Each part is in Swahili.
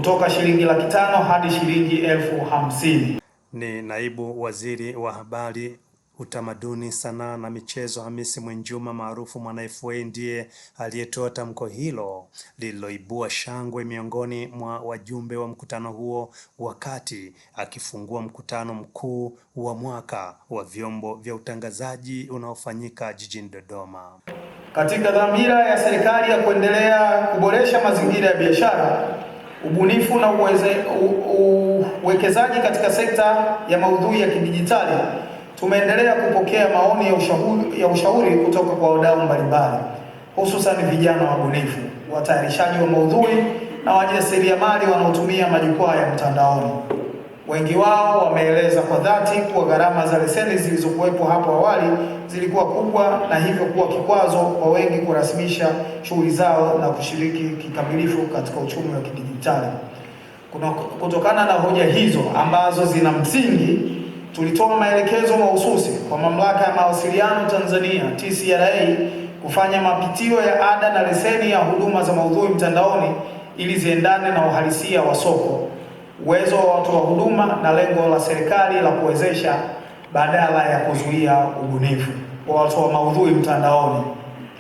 kutoka shilingi laki5 hadi shilingi 50,000. Ni Naibu Waziri wa Habari, Utamaduni, Sanaa na Michezo Hamisi Mwinjuma maarufu Mwana FA ndiye aliyetoa tamko hilo lililoibua shangwe miongoni mwa wajumbe wa mkutano huo wakati akifungua mkutano mkuu wa mwaka wa vyombo vya utangazaji unaofanyika jijini Dodoma. Katika dhamira ya serikali ya kuendelea kuboresha mazingira ya biashara, ubunifu na uwekezaji katika sekta ya maudhui ya kidijitali, tumeendelea kupokea maoni ya ushauri kutoka kwa wadau mbalimbali, hususan vijana wabunifu, watayarishaji wa maudhui na wajasiriamali wanaotumia majukwaa ya mtandaoni. Wengi wao wameeleza kwa dhati kuwa gharama za leseni zilizokuwepo hapo awali zilikuwa kubwa na hivyo kuwa kikwazo kwa wengi kurasimisha shughuli zao na kushiriki kikamilifu katika uchumi wa kidijitali. Kutokana na hoja hizo ambazo zina msingi, tulitoa maelekezo mahususi kwa Mamlaka ya Mawasiliano Tanzania TCRA kufanya mapitio ya ada na leseni ya huduma za maudhui mtandaoni ili ziendane na uhalisia wa soko, uwezo wa watoa huduma na lengo la serikali la kuwezesha badala ya kuzuia ubunifu kwa watoa maudhui mtandaoni.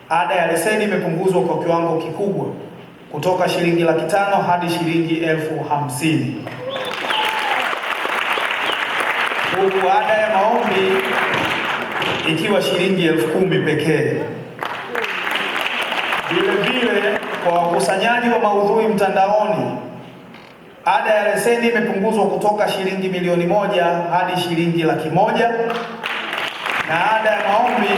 Ada ya leseni imepunguzwa kwa kiwango kikubwa kutoka shilingi laki5 hadi shilingi 50,000. Huku ada ya maombi ikiwa shilingi 10,000 pekee. Vile kwa wakusanyaji wa maudhui mtandaoni, ada ya leseni imepunguzwa kutoka shilingi milioni 1 hadi shilingi laki1, na ada ya maombi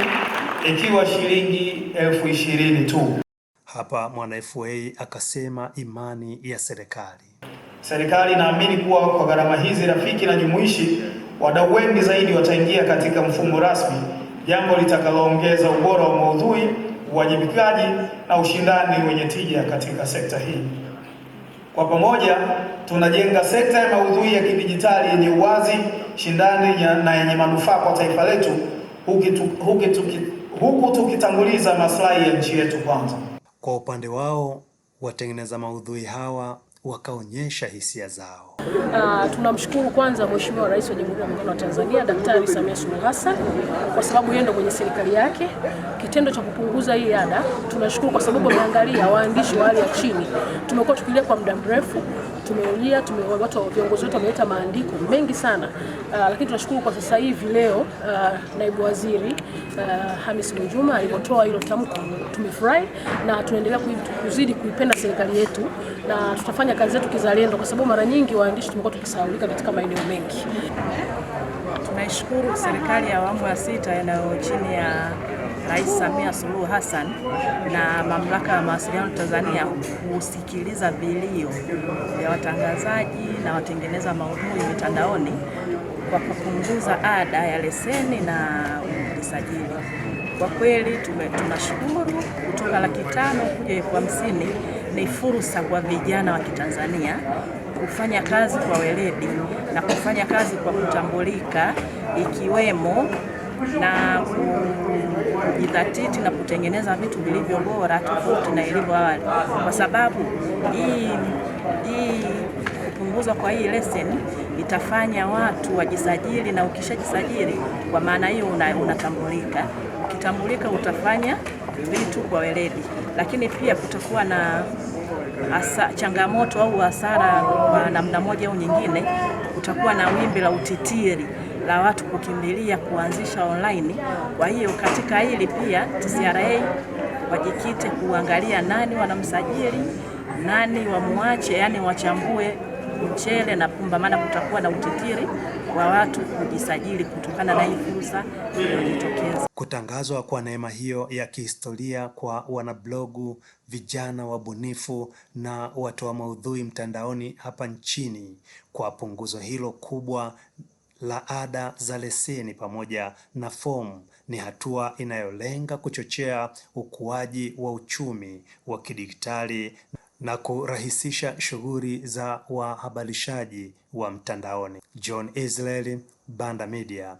ikiwa shilingi 20,000 tu. Hapa Mwana FA akasema imani ya serikali inaamini kuwa kwa gharama hizi rafiki na jumuishi, wadau wengi zaidi wataingia katika mfumo rasmi, jambo litakaloongeza ubora wa maudhui, uwajibikaji na ushindani wenye tija katika sekta hii. Kwa pamoja tunajenga sekta ya maudhui ya kidijitali yenye uwazi, shindani na yenye manufaa kwa taifa letu, huku tukitanguliza maslahi ya nchi yetu kwanza. Kwa upande wao, watengeneza maudhui hawa wakaonyesha hisia zao. Tunamshukuru kwanza Mheshimiwa Rais wa Jamhuri ya Muungano wa Tanzania Daktari Samia Suluhu Hassan kwa sababu yeye ndo mwenye serikali yake. Kitendo cha kupunguza hii ada, tunashukuru kwa sababu ameangalia waandishi wa hali ya chini. Tumekuwa tukilia kwa muda mrefu, viongozi wetu wameleta maandiko mengi sana, lakini tunashukuru kwa sasa hivi leo Naibu Waziri Hamisi Mwinjuma alipotoa hilo tamko, tumefurahi na tunaendelea kuzidi kuipenda serikali yetu na tutafanya kazi zetu kizalendo, kwa sababu mara nyingi waandishi tumekuwa tukisahaulika katika maeneo mengi. Tunaishukuru serikali ya awamu ya 6 inayo chini ya Rais Samia Suluhu Hassan na Mamlaka ya Mawasiliano Tanzania kusikiliza vilio vya watangazaji na watengeneza maudhui mitandaoni kwa kupunguza ada ya leseni na usajili. Kwa kweli tunashukuru. Kutoka laki5 kuja 50,000 ni fursa kwa vijana wa Kitanzania kufanya kazi kwa weledi na kufanya kazi kwa kutambulika, ikiwemo na kujidhatiti na kutengeneza vitu vilivyo bora tofauti na ilivyo awali, kwa sababu hii kupunguzwa kwa hii leseni itafanya watu wajisajili, na ukishajisajili kwa maana hiyo unatambulika. Ukitambulika utafanya vitu kwa weledi, lakini pia kutakuwa na changamoto au hasara kwa namna moja au nyingine. Kutakuwa na wimbi la utitiri la watu kukimbilia kuanzisha online. Kwa hiyo katika hili pia TCRA wajikite kuangalia nani wanamsajili, nani wamuache, yani wachambue mchele na pumba, maana kutakuwa na utitiri wa watu kujisajili kutokana na hii fursa iliyojitokeza. Kutangazwa kwa neema hiyo ya kihistoria kwa wanablogu, vijana wabunifu na watoa maudhui mtandaoni hapa nchini, kwa punguzo hilo kubwa la ada za leseni pamoja na fomu, ni hatua inayolenga kuchochea ukuaji wa uchumi wa kidijitali na kurahisisha shughuli za wahabarishaji wa mtandaoni. John Israel, Banda Media,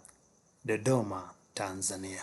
Dodoma, Tanzania.